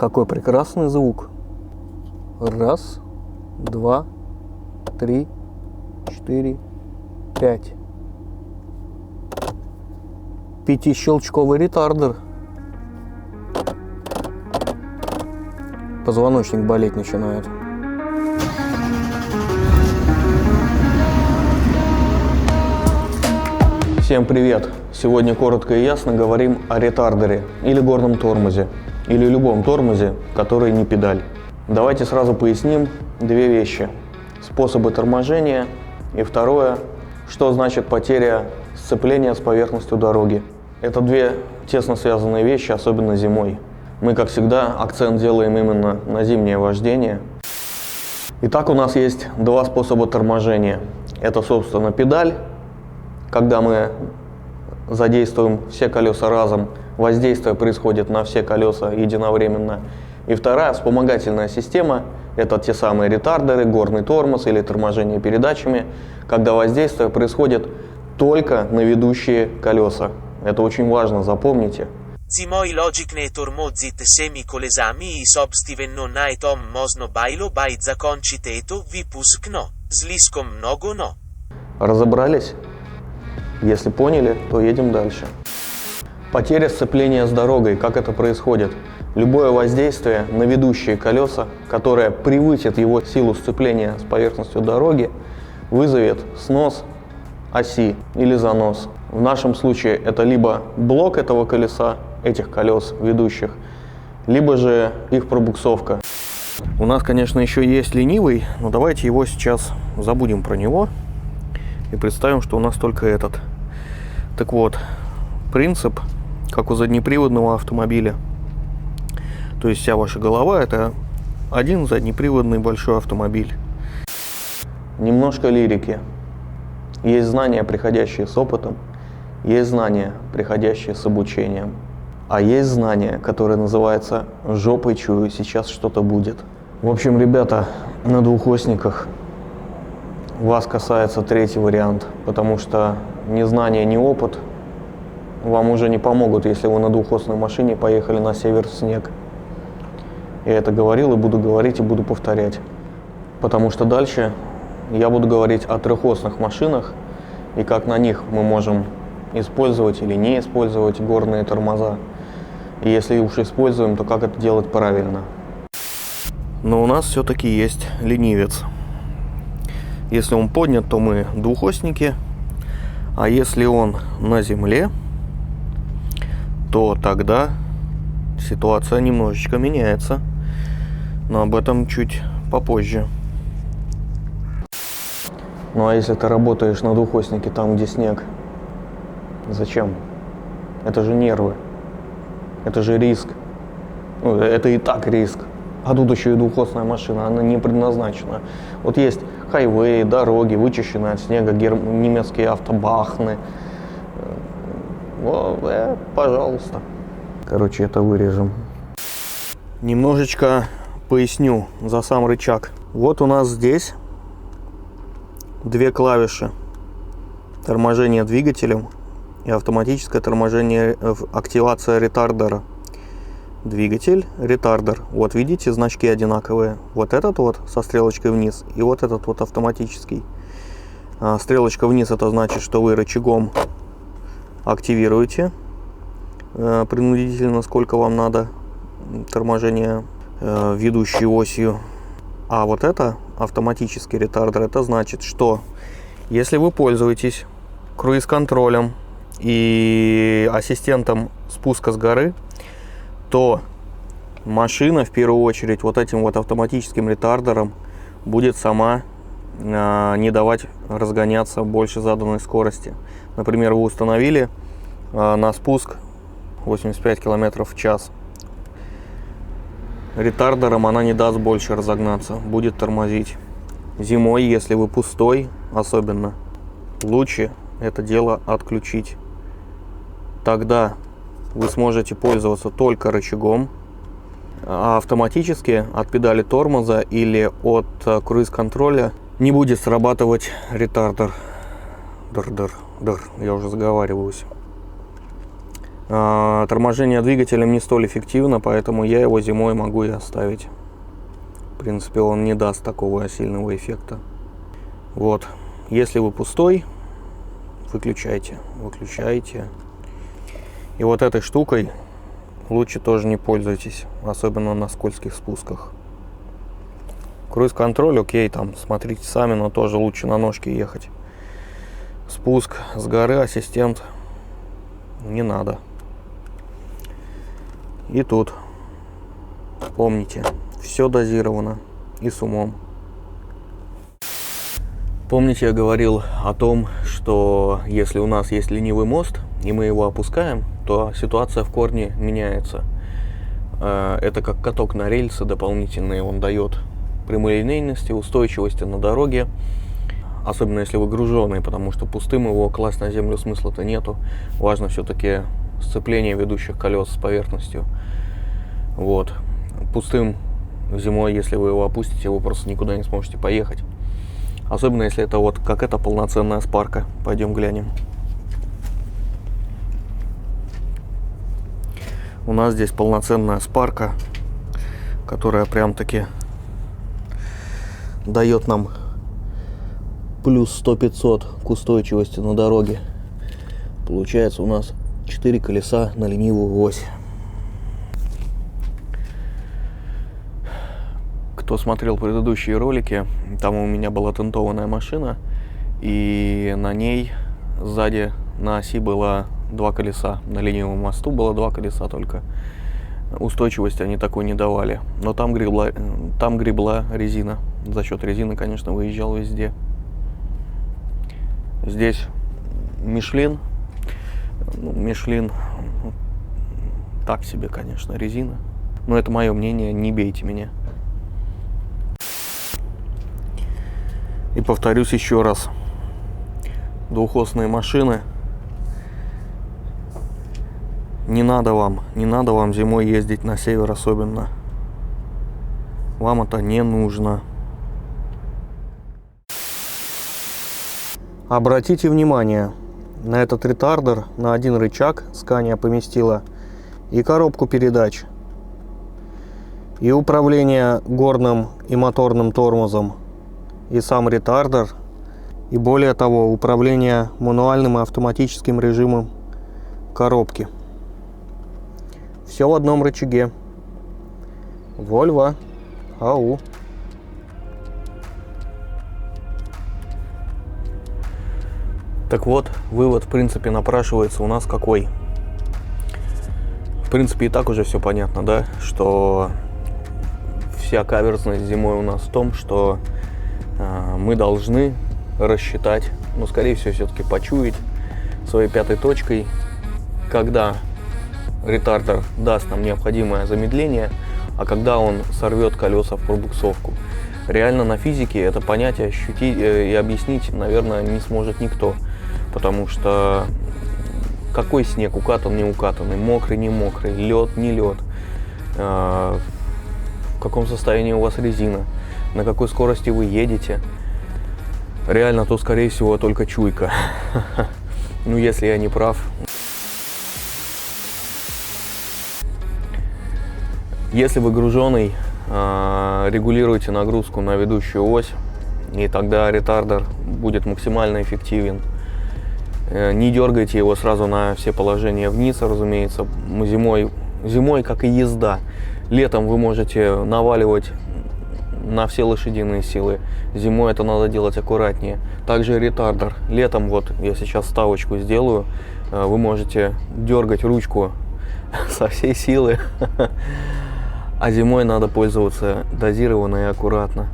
Какой прекрасный звук. Раз, два, три, 4, 5. Пятищелчковый ретардер. Позвоночник болеть начинает. Всем привет! Сегодня коротко и ясно говорим о ретардере или горном тормозе, или любом тормозе, который не педаль. Давайте сразу поясним две вещи. Способы торможения и второе, что значит потеря сцепления с поверхностью дороги. Это две тесно связанные вещи, особенно зимой. Мы, как всегда, акцент делаем именно на зимнее вождение. Итак, у нас есть два способа торможения. Это, собственно, педаль, когда мы задействуем все колеса разом, воздействие происходит на все колеса единовременно. И вторая вспомогательная система – это те самые ретардеры, горный тормоз или торможение передачами, когда воздействие происходит только на ведущие колеса. Это очень важно, запомните. Зимой логикне тормозит семи колесами и собственно на этом можно было бы закончить это выпускно. Слишком много, но. Разобрались? Если поняли, то едем дальше. Потеря сцепления с дорогой. Как это происходит? Любое воздействие на ведущие колеса, которое превысит его силу сцепления с поверхностью дороги, вызовет снос оси или занос. В нашем случае это либо блок этого колеса, этих колес ведущих, либо же их пробуксовка. У нас, конечно, еще есть ленивый, но давайте его сейчас забудем про него и представим, что у нас только этот. Так вот, принцип, как у заднеприводного автомобиля. То есть вся ваша голова – это один заднеприводный большой автомобиль. Немножко лирики. Есть знания, приходящие с опытом, есть знания, приходящие с обучением. А есть знания, которые называются «жопой чую, сейчас что-то будет». В общем, ребята, на двухосниках вас касается третий вариант, потому что ни знания, ни опыт вам уже не помогут, если вы на двухосной машине поехали на север в снег. Я это говорил и буду говорить, и буду повторять. Потому что дальше я буду говорить о трехосных машинах и как на них мы можем использовать или не использовать горные тормоза. И если уж используем, то как это делать правильно. Но у нас все-таки есть ленивец. Если он поднят, то мы двухосники, а если он на земле, то тогда ситуация немножечко меняется. Но об этом чуть попозже. Ну а если ты работаешь на двухоснике там, где снег, зачем? Это же нервы, это же риск. Ну, это и так риск. А тут еще и двухосная машина, она не предназначена. Вот есть хайвеи, дороги, вычищенные от снега, немецкие автобахны. Пожалуйста. Короче, это вырежем. Немножечко поясню за сам рычаг. Вот у нас здесь две клавиши. Торможение двигателем и автоматическое торможение, активация ретардера. Двигатель, ретардер. Вот видите, значки одинаковые. Вот этот вот со стрелочкой вниз и вот этот вот автоматический. Стрелочка вниз — это значит, что вы рычагом активируете принудительно, сколько вам надо торможения ведущей осью. А вот это автоматический ретардер. Это значит, что если вы пользуетесь круиз-контролем и ассистентом спуска с горы, то машина в первую очередь вот этим вот автоматическим ретардером будет сама не давать разгоняться больше заданной скорости. Например, вы установили на спуск 85 км в час. Ретардером она не даст больше разогнаться, будет тормозить. Зимой, если вы пустой, особенно, лучше это дело отключить. Тогда вы сможете пользоваться только рычагом, а автоматически от педали тормоза или от круиз-контроля не будет срабатывать ретардер. Я уже заговариваюсь. Торможение двигателем не столь эффективно, поэтому я его зимой могу и оставить. В принципе, он не даст такого сильного эффекта. Вот. Если вы пустой, выключайте. И вот этой штукой лучше тоже не пользуйтесь, особенно на скользких спусках. Круиз-контроль, окей, там смотрите сами, но тоже лучше на ножке ехать. Спуск с горы, ассистент, не надо. И тут помните, все дозировано и с умом. Помните, я говорил о том, что если у нас есть ленивый мост, и мы его опускаем, то ситуация в корне меняется. Это как каток на рельсы дополнительный, он дает прямолинейности, устойчивости на дороге, особенно если вы груженый, потому что пустым его класть на землю смысла-то нету. Важно все-таки сцепление ведущих колес с поверхностью. Вот. Пустым зимой, если вы его опустите, вы просто никуда не сможете поехать. Особенно если это вот как это полноценная спарка. Пойдем глянем. У нас здесь полноценная спарка, которая прям-таки дает нам плюс 100-500 к устойчивости на дороге. Получается у нас 4 колеса на ленивую ось. Кто смотрел предыдущие ролики, там у меня была тентованная машина, и на ней сзади на оси было 2 колеса. На ленивом мосту было 2 колеса только. Устойчивости они такой не давали. Но там гребла резина. За счет резины, конечно, выезжал везде. Здесь Мишлен. Мишлен так себе, конечно, резина. Но это мое мнение, не бейте меня. И повторюсь еще раз. Двухосные машины. Не надо вам зимой ездить на север особенно. Вам это не нужно. Обратите внимание, на этот ретардер на один рычаг Scania поместила и коробку передач, и управление горным и моторным тормозом, и сам ретардер, и более того, управление мануальным и автоматическим режимом коробки. Все в одном рычаге. Volvo. Ау. Так вот, вывод, в принципе, напрашивается у нас какой? В принципе, и так уже все понятно, да? Что вся каверзность зимой у нас в том, что мы должны рассчитать, ну, скорее всего, все-таки почуять своей пятой точкой, когда ретардер даст нам необходимое замедление, а когда он сорвет колеса в пробуксовку. Реально на физике это понятие ощутить и объяснить, наверное, не сможет никто. Потому что какой снег, укатан, не укатанный, мокрый, не мокрый, лед, не лед, в каком состоянии у вас резина, на какой скорости вы едете. Реально, то, скорее всего, только чуйка. Ну, если я не прав. Если вы груженый, регулируйте нагрузку на ведущую ось, и тогда ретардер будет максимально эффективен. Не дергайте его сразу на все положения вниз, разумеется. Зимой, как и езда. Летом вы можете наваливать на все лошадиные силы. Зимой это надо делать аккуратнее. Также ретардер. Летом, вот я сейчас вставочку сделаю, вы можете дергать ручку со всей силы. А зимой надо пользоваться дозированно и аккуратно.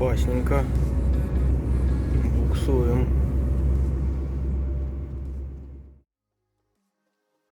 Опасненько. Буксуем.